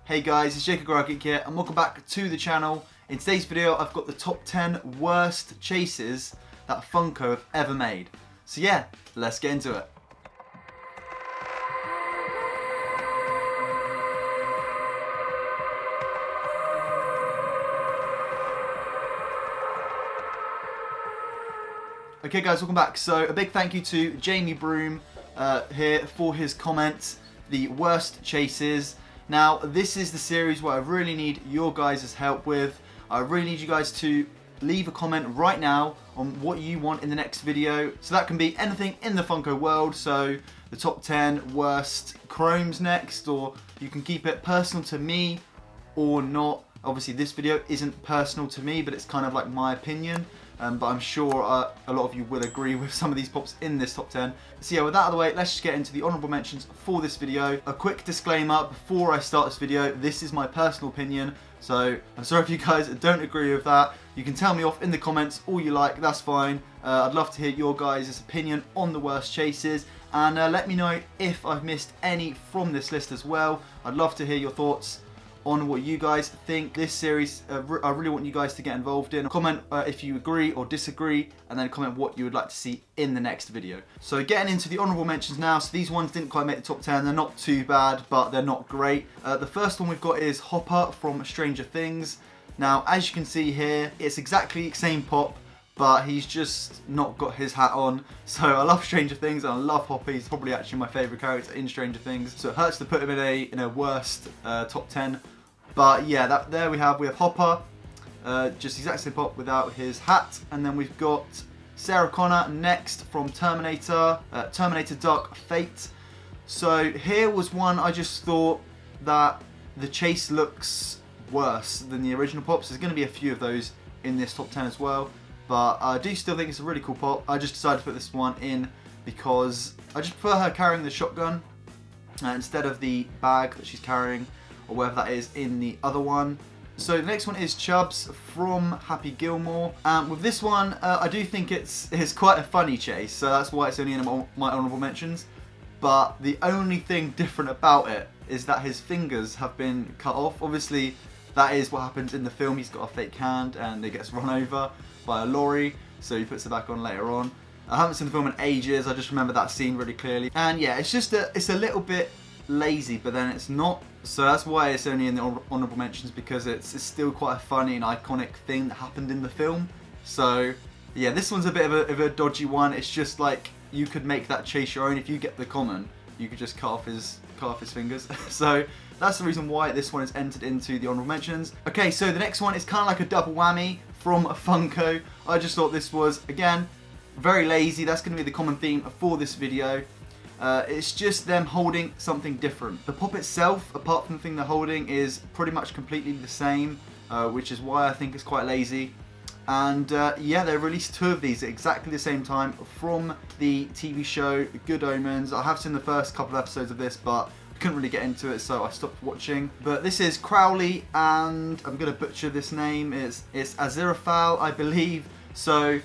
Hey guys, it's Grail Geek here and welcome back to the channel. In today's video I've got the top 10 worst chases that Funko have ever made. So yeah, let's get into it. Okay guys, welcome back. So a big thank you to Jamie Broom here for his comments, the worst chases. Now this is the series where I really need your guys' help with. I really need you guys to leave a comment right now on what you want in the next video. So that can be anything in the Funko world, so the top 10 worst chromes next, or you can keep it personal to me or not. Obviously this video isn't personal to me, but it's kind of like my opinion. But I'm sure a lot of you will agree with some of these pops in this top 10. So yeah, with that out of the way, let's just get into the honourable mentions for this video. A quick disclaimer before I start this video, this is my personal opinion, so I'm sorry if you guys don't agree with that. You can tell me off in the comments all you like, that's fine. I'd love to hear your guys' opinion on the worst chases, and let me know if I've missed any from this list as well. I'd love to hear your thoughts on what you guys think this series. I really want you guys to get involved in. Comment if you agree or disagree, and then comment what you would like to see in the next video. So getting into the honourable mentions now. So these ones didn't quite make the top 10. They're not too bad, but they're not great. The first one we've got is Hopper from Stranger Things. Now, as you can see here, it's exactly the same pop, but he's just not got his hat on. So I love Stranger Things and I love Hopper. He's probably actually my favourite character in Stranger Things. So it hurts to put him in a worst top 10. But yeah, there we have Hopper, just exactly same pop without his hat. And then we've got Sarah Connor next from Terminator, Terminator Dark Fate. So here was one I just thought that the chase looks worse than the original pops. There's going to be a few of those in this top 10 as well, but I do still think it's a really cool pop. I just decided to put this one in because I just prefer her carrying the shotgun instead of the bag that she's carrying, or whatever that is in the other one. So the next one is Chubbs from Happy Gilmore. With this one, I do think it's quite a funny chase, so that's why it's only in my honourable mentions. But the only thing different about it is that his fingers have been cut off. Obviously, that is what happens in the film. He's got a fake hand and it gets run over by a lorry, so he puts it back on later on. I haven't seen the film in ages, I just remember that scene really clearly. And yeah, it's a little bit lazy, but then it's not. So that's why it's only in the honourable mentions, because it's still quite a funny and iconic thing that happened in the film. So yeah, this one's a bit of a dodgy one. It's just like, you could make that chase your own. If you get the common, you could just cut off his fingers. So that's the reason why this one is entered into the honourable mentions. Okay, so the next one is kind of like a double whammy from Funko. I just thought this was, again, very lazy. That's going to be the common theme for this video. It's just them holding something different. The pop itself, apart from the thing they're holding, is pretty much completely the same, which is why I think it's quite lazy. And yeah, they released two of these at exactly the same time from the TV show Good Omens. I have seen the first couple of episodes of this, but I couldn't really get into it, so I stopped watching. But this is Crowley, and I'm going to butcher this name. It's Aziraphale, I believe. So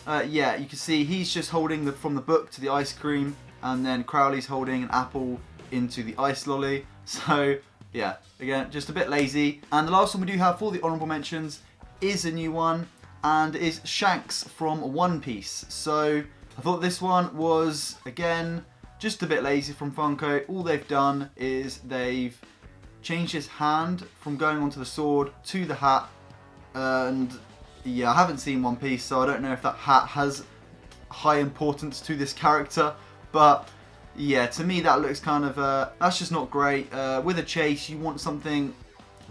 yeah, you can see he's just holding from the book to the ice cream, and then Crowley's holding an apple into the ice lolly. So yeah, again, just a bit lazy. And the last one we do have for the honourable mentions is a new one, and is Shanks from One Piece. So I thought this one was, again, just a bit lazy from Funko. All they've done is they've changed his hand from going onto the sword to the hat. And yeah, I haven't seen One Piece, so I don't know if that hat has high importance to this character. But yeah, to me that looks kind of, that's just not great. With a chase, you want something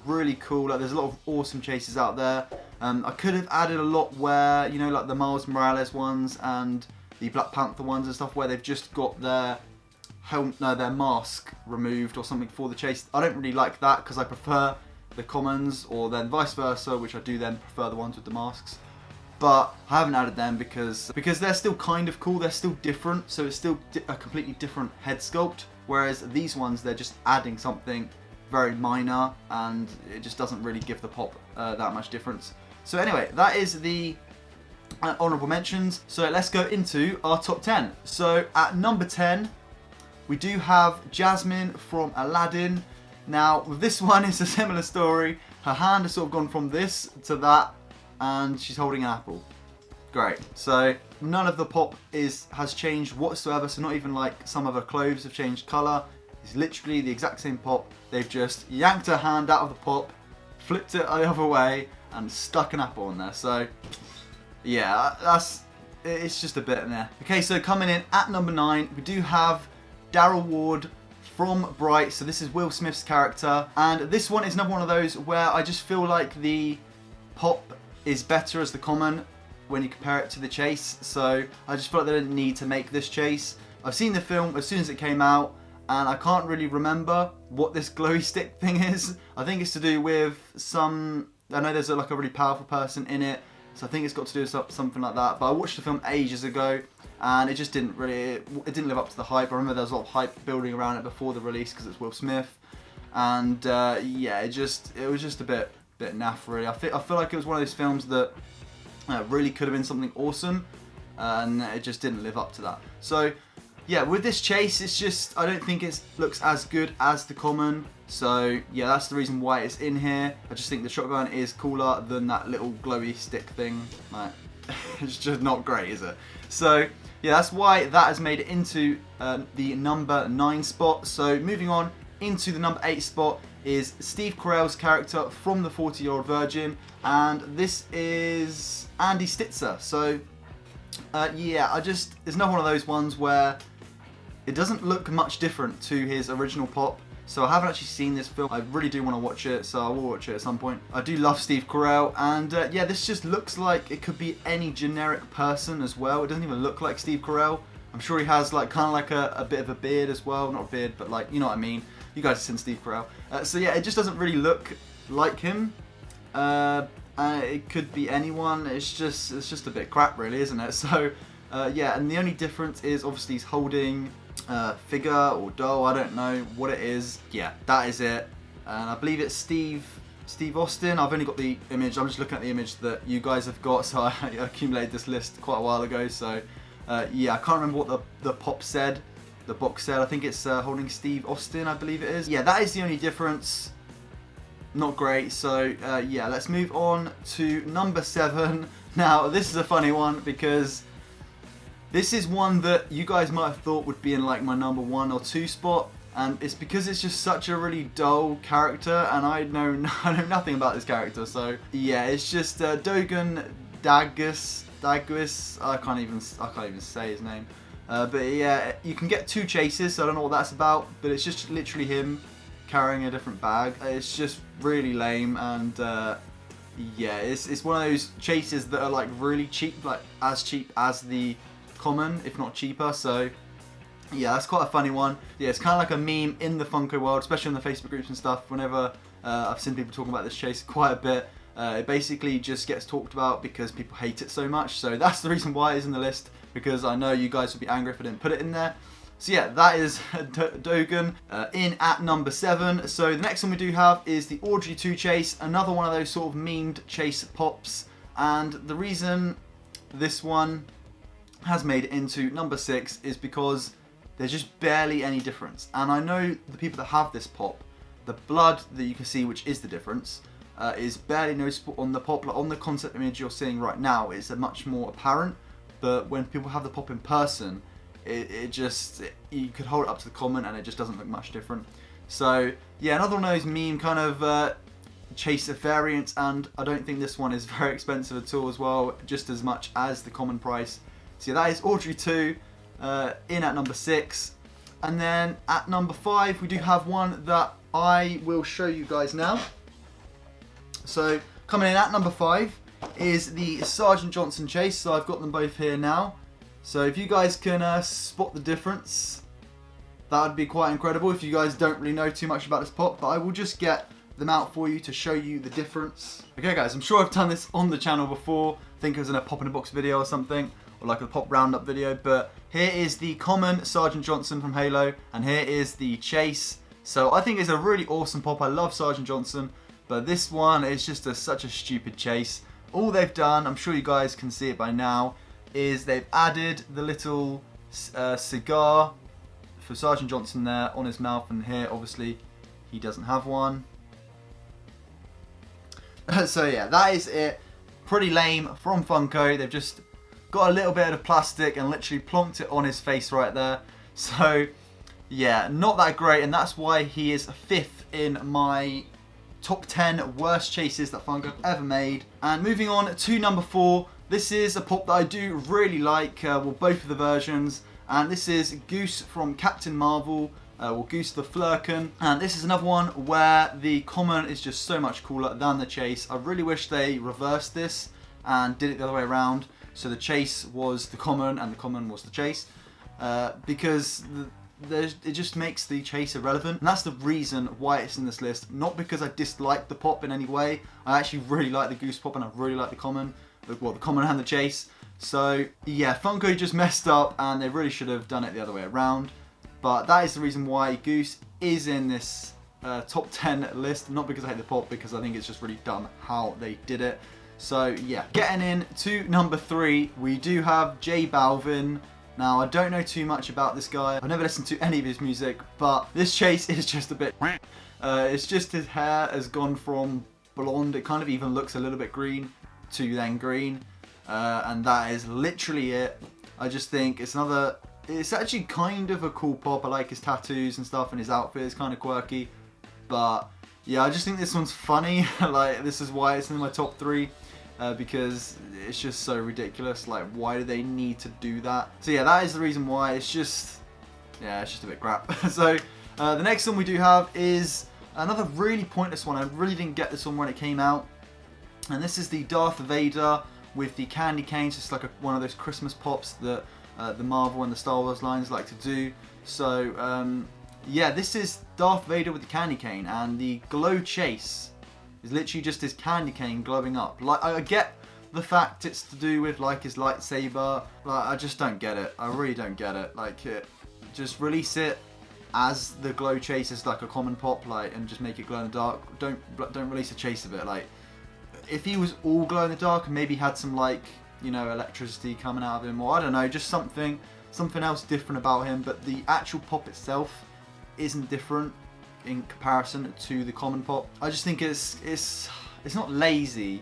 really cool. Like, there's a lot of awesome chases out there. I could have added a lot where, you know, like the Miles Morales ones and the Black Panther ones and stuff, where they've just got their their mask removed or something for the chase. I don't really like that, because I prefer the commons, or then vice versa, which I do then prefer the ones with the masks. But I haven't added them because they're still kind of cool. They're still different, so it's still a completely different head sculpt. Whereas these ones, they're just adding something very minor, and it just doesn't really give the pop that much difference. So anyway, that is the honourable mentions. So let's go into our top 10. So at number 10, we do have Jasmine from Aladdin. Now, with this one, it's a similar story. Her hand has sort of gone from this to that, and she's holding an apple. Great. So none of the pop has changed whatsoever. So not even like some of her clothes have changed colour. It's literally the exact same pop. They've just yanked her hand out of the pop, flipped it the other way, and stuck an apple in there. So yeah, it's just a bit in there. Okay, so coming in at number 9, we do have Daryl Ward from Bright. So this is Will Smith's character, and this one is another one of those where I just feel like the pop is better as the common when you compare it to the chase. So I just feel like they didn't need to make this chase. I've seen the film as soon as it came out, and I can't really remember what this glowy stick thing is. I think it's to do with I know there's like a really powerful person in it, so I think it's got to do with something like that. But I watched the film ages ago, and it just didn't live up to the hype. I remember there was a lot of hype building around it before the release because it's Will Smith, and yeah, it was just a bit naff really. I feel like it was one of those films that really could have been something awesome, and it just didn't live up to that. So yeah, with this chase, it's just, I don't think it looks as good as the common. So yeah, that's the reason why it's in here. I just think the shotgun is cooler than that little glowy stick thing. Like, it's just not great, is it? So yeah, that's why that has made it into the number 9 spot. So moving on into the number 8 spot is Steve Carell's character from The 40-Year-Old Virgin, and this is Andy Stitzer. So yeah, it's not one of those ones where it doesn't look much different to his original pop. So I haven't actually seen this film. I really do want to watch it, so I will watch it at some point. I do love Steve Carell, and yeah, this just looks like it could be any generic person as well. It doesn't even look like Steve Carell. I'm sure he has like kind of like a bit of a beard as well. Not a beard, but like, you know what I mean. You guys have seen Steve Carell. So yeah, it just doesn't really look like him. It could be anyone. It's just a bit crap really, isn't it? So yeah, and the only difference is obviously he's holding figure or doll, I don't know what it is. Yeah, that is it. And I believe it's Steve Austin. I've only got the image. I'm just looking at the image that you guys have got, so I accumulated this list quite a while ago. So yeah, I can't remember what the box said. I think it's holding Steve Austin, I believe it is. Yeah, that is the only difference. Not great. So yeah, let's move on to number 7. Now this is a funny one because this is one that you guys might have thought would be in like my number 1 or 2 spot, and it's because it's just such a really dull character, and I know nothing about this character. So yeah, it's just Dogan Dagus. I can't even say his name. But yeah, you can get 2 chases, so I don't know what that's about, but it's just literally him carrying a different bag. It's just really lame, and yeah, it's one of those chases that are like really cheap, like as cheap as the common, if not cheaper. So yeah, that's quite a funny one. Yeah, it's kind of like a meme in the Funko world, especially in the Facebook groups and stuff. Whenever I've seen people talking about this chase quite a bit, it basically just gets talked about because people hate it so much. So that's the reason why it's in the list, because I know you guys would be angry if I didn't put it in there. So yeah, that is Dogan in at number 7. So the next one we do have is the Audrey 2 chase, another one of those sort of memed chase pops. And the reason this one has made it into number 6 is because there's just barely any difference. And I know the people that have this pop, the blood that you can see, which is the difference, is barely noticeable on the pop. Like on the concept image you're seeing right now, it's a much more apparent. But when people have the pop in person, you could hold it up to the common and it just doesn't look much different. So yeah, another one of those meme kind of chaser variants, and I don't think this one is very expensive at all as well, just as much as the common price. So yeah, that is Audrey 2 in at number 6. And then at number 5 we do have one that I will show you guys now. So coming in at number 5 is the Sergeant Johnson chase. So I've got them both here now. So if you guys can spot the difference, that would be quite incredible if you guys don't really know too much about this pop, but I will just get them out for you to show you the difference. Okay guys, I'm sure I've done this on the channel before. I think it was in a pop in a box video or something, or like a pop roundup video, but here is the common Sergeant Johnson from Halo, and here is the chase. So I think it's a really awesome pop. I love Sergeant Johnson, but this one is just such a stupid chase. All they've done, I'm sure you guys can see it by now, is they've added the little cigar for Sergeant Johnson there on his mouth, and here obviously he doesn't have one. So yeah, that is it. Pretty lame from Funko. They've just got a little bit of plastic and literally plonked it on his face right there. So yeah, not that great, and that's why he is 5th in my top 10 worst chases that Funko have ever made. And moving on to number 4, this is a pop that I do really like, well, both of the versions, and this is Goose from Captain Marvel, or Goose the Flurkin. And this is another one where the common is just so much cooler than the chase. I really wish they reversed this and did it the other way around, so the chase was the common and the common was the chase, because it just makes the chase irrelevant, and that's the reason why it's in this list. Not because I dislike the pop in any way. I actually really like the Goose pop and I really like the common, well, the common and the chase. So yeah, Funko just messed up and they really should have done it the other way around. But that is the reason why Goose is in this top 10 list. Not because I hate the pop, because I think it's just really dumb how they did it. So yeah, getting in to number 3, we do have J Balvin. Now, I don't know too much about this guy. I've never listened to any of his music, but this chase is just a bit... it's just his hair has gone from blonde, it kind of even looks a little bit green, to then green. And that is literally it. I just think it's another... It's actually kind of a cool pop. I like his tattoos and stuff, and his outfit is kind of quirky. But yeah, I just think this one's funny. Like, this is why it's in my top 3. Because it's just so ridiculous. Like, why do they need to do that? So yeah, that is the reason why. It's just, yeah, it's just a bit crap. So the next one we do have is another really pointless one. I really didn't get this one when it came out, and this is the Darth Vader with the candy canes. It's like one of those Christmas pops that the Marvel and the Star Wars lines like to do. So yeah, this is Darth Vader with the candy cane, and the glow chase is literally just his candy cane glowing up. Like, I get the fact it's to do with like his lightsaber. Like, I just don't get it. I really don't get it. Like, just release it as the glow chase as like a common pop, like, and just make it glow in the dark. Don't release a chase of it. Like, if he was all glow in the dark and maybe had some, like, you know, electricity coming out of him, or I don't know, just something else different about him. But the actual pop itself isn't different in comparison to the common pop. I just think it's not lazy,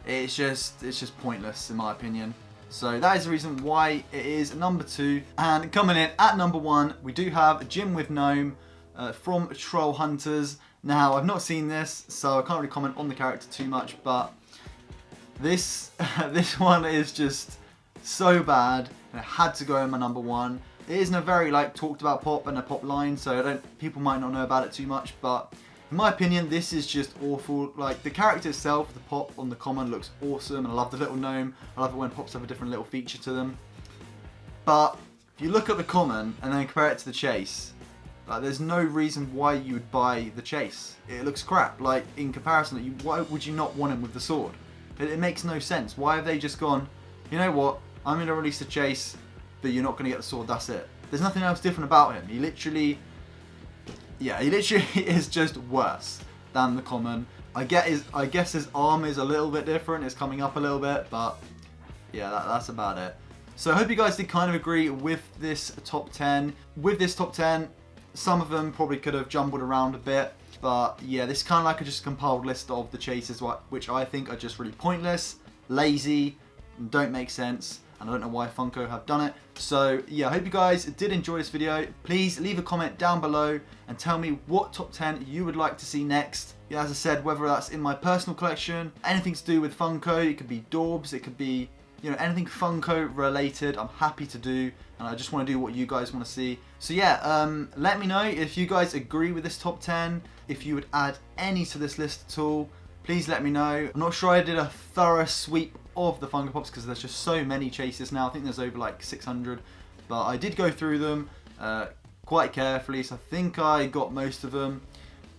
it's just pointless in my opinion. So that is the reason why it is number 2. And coming in at number 1, we do have Jim with Gnome from Troll Hunters. Now, I've not seen this, so I can't really comment on the character too much, but this one is just so bad, and it had to go in my number 1. It isn't a very, like, talked about pop and a pop line, so people might not know about it too much, but in my opinion, this is just awful. Like, the character itself, the pop on the common, looks awesome, and I love the little gnome. I love it when pops have a different little feature to them. But if you look at the common and then compare it to the chase, like, there's no reason why you would buy the chase. It looks crap. Like, in comparison, why would you not want him with the sword? It makes no sense. Why have they just gone, you know what, I'm going to release the chase, but you're not going to get the sword, that's it. There's nothing else different about him. He literally is just worse than the common. I guess his arm is a little bit different, it's coming up a little bit, but yeah, that's about it. So I hope you guys did kind of agree with this top 10. With this top 10, some of them probably could have jumbled around a bit, but yeah, this is kind of like just a compiled list of the chases, which I think are just really pointless, lazy, and don't make sense. And I don't know why Funko have done it. So yeah, I hope you guys did enjoy this video. Please leave a comment down below and tell me what top 10 you would like to see next. Yeah, as I said, whether that's in my personal collection, anything to do with Funko, it could be Dorbs, it could be, you know, anything Funko related, I'm happy to do. And I just want to do what you guys want to see. So yeah, let me know if you guys agree with this top 10, if you would add any to this list at all. Please let me know. I'm not sure I did a thorough sweep of the Funko Pops because there's just so many chases now. I think there's over like 600, but I did go through them quite carefully, so I think I got most of them,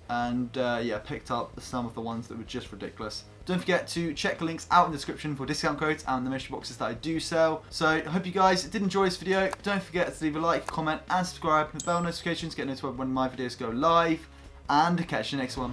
and yeah, picked up some of the ones that were just ridiculous. Don't forget to check the links out in the description for discount codes and the mystery boxes that I do sell. So I hope you guys did enjoy this video. Don't forget to leave a like, comment and subscribe with bell notifications to get notified when my videos go live, and catch you next one.